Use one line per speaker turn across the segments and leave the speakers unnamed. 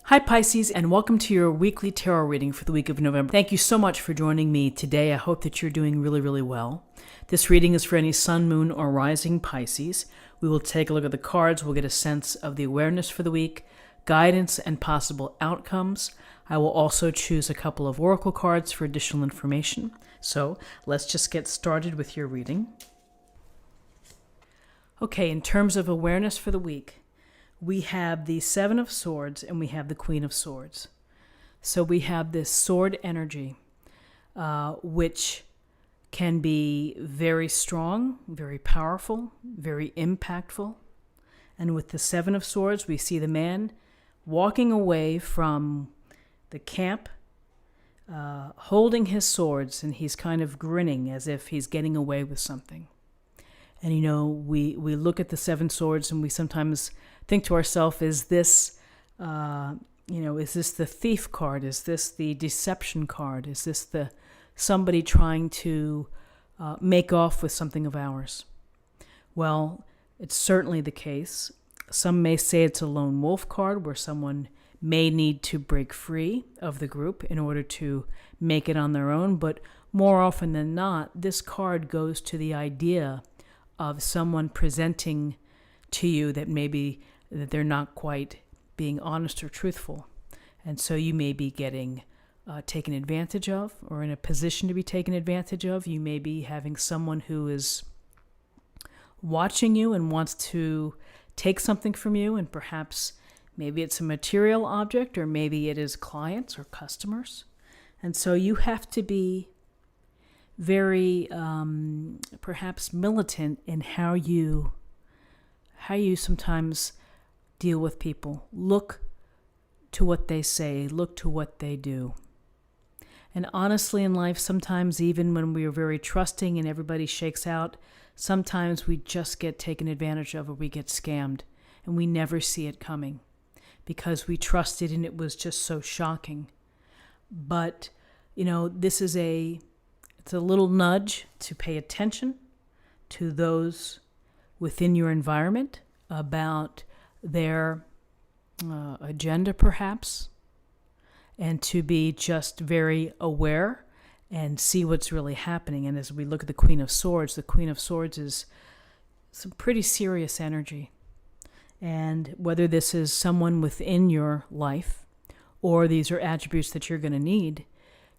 Hi Pisces, and welcome to your weekly tarot reading for the week of November. Thank you so much for joining me today. I hope that you're doing really well. This reading is for any sun, moon, or rising Pisces. We will take a look at the cards. We'll get a sense of the awareness for the week, guidance, and possible outcomes. I will also choose a couple of oracle cards for additional information. So let's just get started with your reading. Okay, in terms of awareness for the week, we have the Seven of Swords and we have the Queen of Swords. So we have this sword energy, which can be very strong, very powerful, very impactful. And with the Seven of Swords, we see the man walking away from the camp, holding his swords, and he's kind of grinning as if he's getting away with something. And we look at the Seven Swords and we sometimes think to ourselves, is this the thief card? Is this the deception card? Is this the somebody trying to make off with something of ours? Well, it's certainly the case. Some may say it's a lone wolf card where someone may need to break free of the group in order to make it on their own. But more often than not, this card goes to the idea of someone presenting to you that maybe that they're not quite being honest or truthful. And so you may be getting taken advantage of or in a position to be taken advantage of. You may be having someone who is watching you and wants to take something from you, and perhaps maybe it's a material object or maybe it is clients or customers. And so you have to be very perhaps militant in how you sometimes deal with people. Look to what they say, look to what they do. And honestly, in life, sometimes even when we are very trusting and everybody shakes out, sometimes we just get taken advantage of or we get scammed and we never see it coming because we trusted and it was just so shocking. But, this is it's a little nudge to pay attention to those within your environment about their agenda, perhaps, and to be just very aware and see what's really happening. And as we look at the Queen of Swords is some pretty serious energy. And whether this is someone within your life or these are attributes that you're going to need,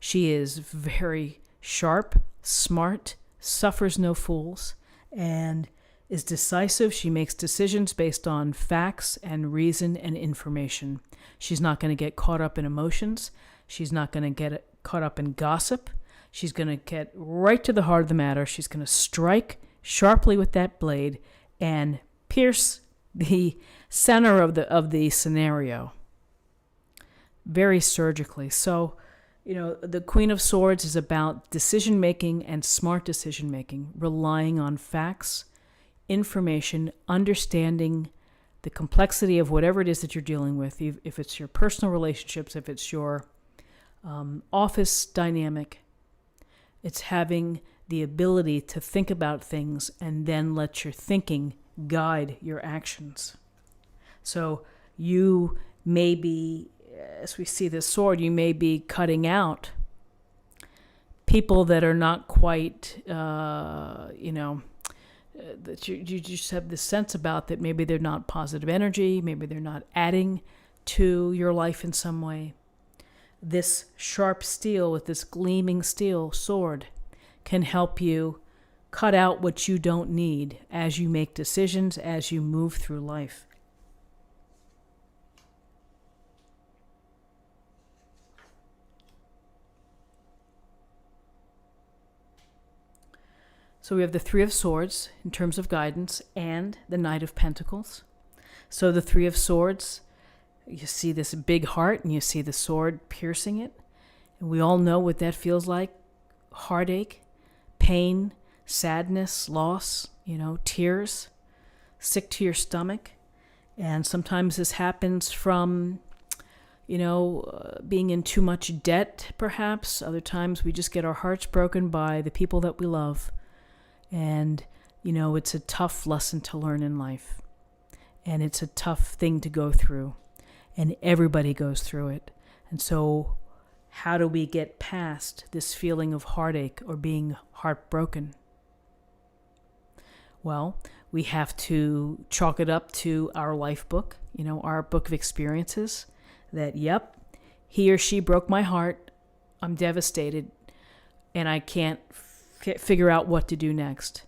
she is very sharp, smart, suffers no fools, and is decisive. She makes decisions based on facts and reason and information. She's not going to get caught up in emotions. She's not going to get caught up in gossip. She's going to get right to the heart of the matter. She's going to strike sharply with that blade and pierce the center of the scenario very surgically. So, the Queen of Swords is about decision-making and smart decision-making, relying on facts, information, understanding the complexity of whatever it is that you're dealing with, if it's your personal relationships, if it's your office dynamic. It's having the ability to think about things and then let your thinking guide your actions. So you may be, as we see this sword, you may be cutting out people that are not quite, that you just have this sense about that maybe they're not positive energy, maybe they're not adding to your life in some way. This sharp steel with this gleaming steel sword can help you cut out what you don't need as you make decisions, as you move through life. So we have the Three of Swords in terms of guidance and the Knight of Pentacles. So the Three of Swords, you see this big heart and you see the sword piercing it. And we all know what that feels like. Heartache, pain, sadness, loss, tears, sick to your stomach. And sometimes this happens from, being in too much debt, perhaps. Other times we just get our hearts broken by the people that we love. And, it's a tough lesson to learn in life. And it's a tough thing to go through. and everybody goes through it. And so how do we get past this feeling of heartache or being heartbroken? Well, we have to chalk it up to our life book, our book of experiences, that, yep, he or she broke my heart, I'm devastated, and I can't figure out what to do next.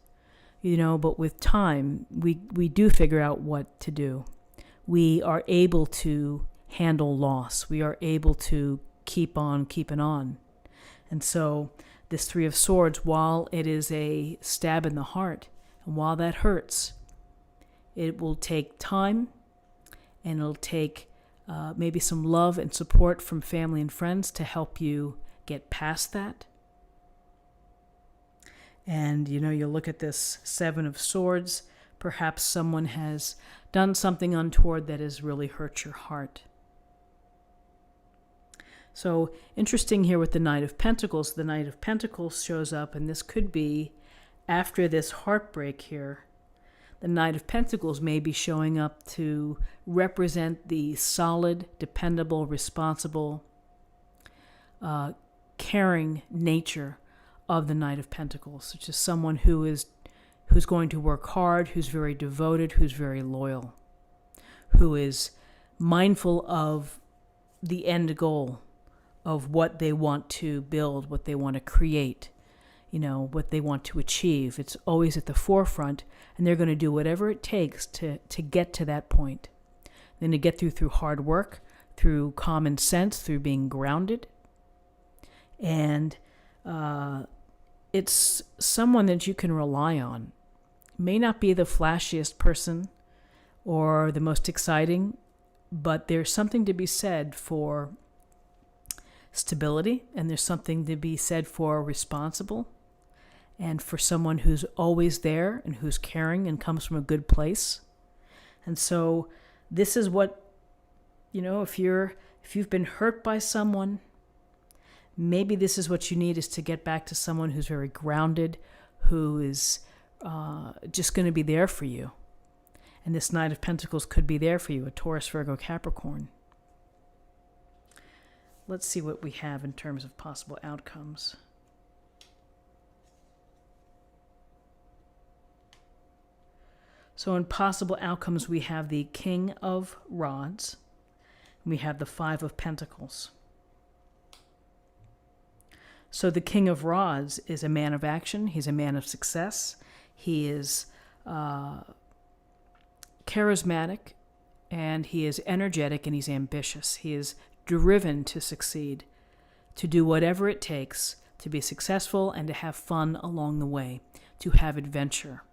But with time, we do figure out what to do. We are able to handle loss. We are able to keep on keeping on. And so this Three of Swords, while it is a stab in the heart, and while that hurts, it will take time, and it'll take maybe some love and support from family and friends to help you get past that. And, you look at this Seven of Swords, perhaps someone has done something untoward that has really hurt your heart. So interesting here with the Knight of Pentacles. The Knight of Pentacles shows up, and this could be after this heartbreak here. The Knight of Pentacles may be showing up to represent the solid, dependable, responsible, caring nature of the Knight of Pentacles, which is someone who's going to work hard, who's very devoted, who's very loyal, who is mindful of the end goal of what they want to build, what they want to create, what they want to achieve. It's always at the forefront, and they're going to do whatever it takes to get to that point. Then to get through hard work, through common sense, through being grounded. And it's someone that you can rely on. May not be the flashiest person or the most exciting, but there's something to be said for stability, and there's something to be said for responsible, and for someone who's always there and who's caring and comes from a good place. And so this is what, if you've been hurt by someone, maybe this is what you need, is to get back to someone who's very grounded, who is just going to be there for you. And this Knight of Pentacles could be there for you, a Taurus, Virgo, Capricorn. Let's see what we have in terms of possible outcomes. So in possible outcomes, we have the King of Rods. We have the Five of Pentacles. So the King of Rods is a man of action. He's a man of success. He is charismatic, and he is energetic, and he's ambitious. He is driven to succeed, to do whatever it takes to be successful and to have fun along the way, to have adventure.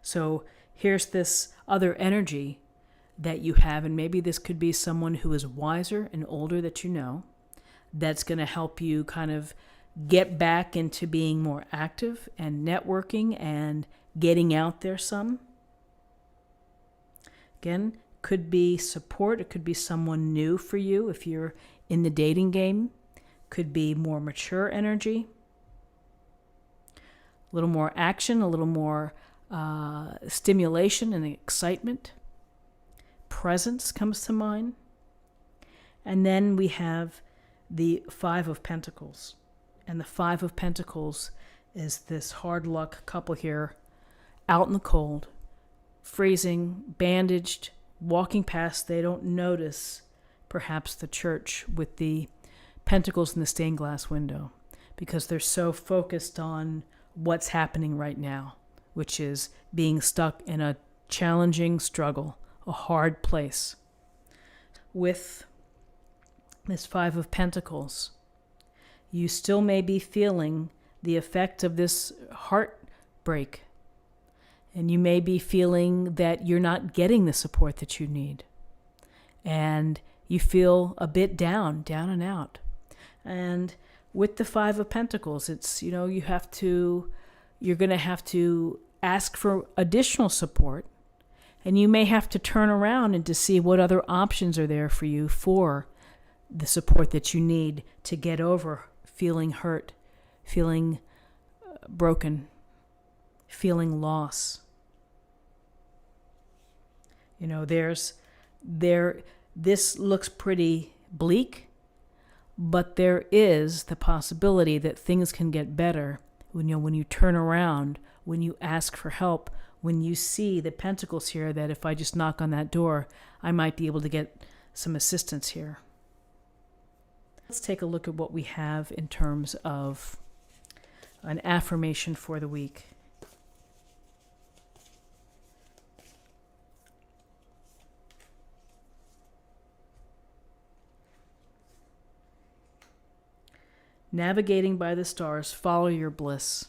So here's this other energy that you have, and maybe this could be someone who is wiser and older that you know, that's going to help you kind of get back into being more active and networking and getting out there some. Again, could be support. It could be someone new for you if you're in the dating game. Could be more mature energy. A little more action, a little more stimulation and excitement. Presence comes to mind. And then we have the Five of Pentacles. And the Five of Pentacles is this hard luck couple here, out in the cold, freezing, bandaged, walking past. They don't notice perhaps the church with the pentacles in the stained glass window, because they're so focused on what's happening right now, which is being stuck in a challenging struggle, a hard place. With this Five of Pentacles, you still may be feeling the effect of this heartbreak, and you may be feeling that you're not getting the support that you need, and you feel a bit down and out. And with the Five of Pentacles, it's, you're going to have to ask for additional support, and you may have to turn around and to see what other options are there for you for the support that you need to get over feeling hurt, feeling broken, feeling loss. There's This looks pretty bleak, but there is the possibility that things can get better when you turn around, when you ask for help, when you see the pentacles here, that if I just knock on that door, I might be able to get some assistance here. Let's take a look at what we have in terms of an affirmation for the week. Navigating by the stars, follow your bliss.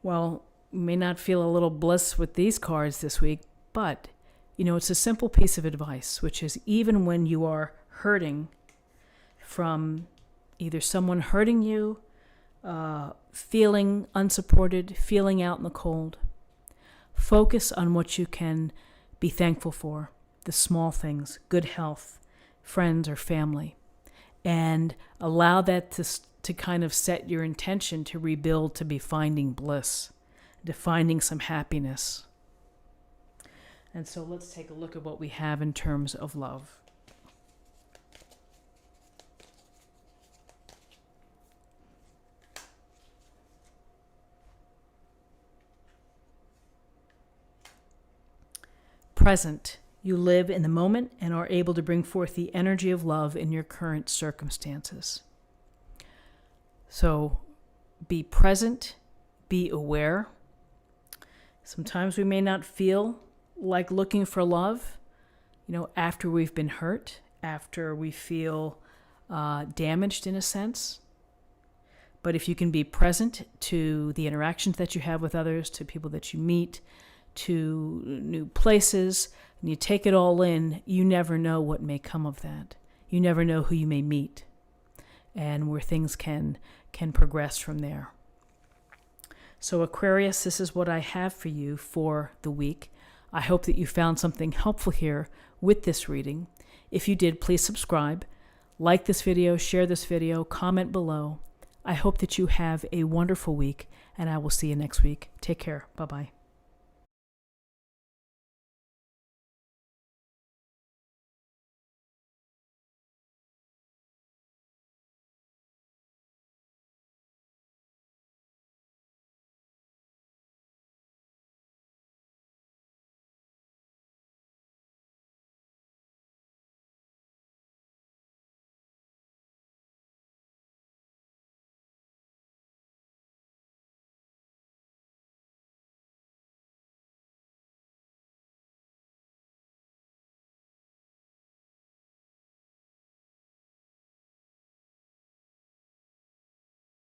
Well, you may not feel a little bliss with these cards this week, but, it's a simple piece of advice, which is even when you are hurting from either someone hurting you, feeling unsupported, feeling out in the cold, focus on what you can be thankful for, the small things, good health, friends or family. And allow that to kind of set your intention to rebuild, to be finding bliss, to finding some happiness. And so let's take a look at what we have in terms of love. Present. You live in the moment and are able to bring forth the energy of love in your current circumstances. So be present, be aware. Sometimes we may not feel like looking for love, after we've been hurt, after we feel damaged in a sense. But if you can be present to the interactions that you have with others, to people that you meet, to new places, and you take it all in, you never know what may come of that. You never know who you may meet and where things can progress from there. So Aquarius, this is what I have for you for the week. I hope that you found something helpful here with this reading. If you did, please subscribe, like this video, share this video, comment below. I hope that you have a wonderful week, and I will see you next week. Take care. Bye-bye.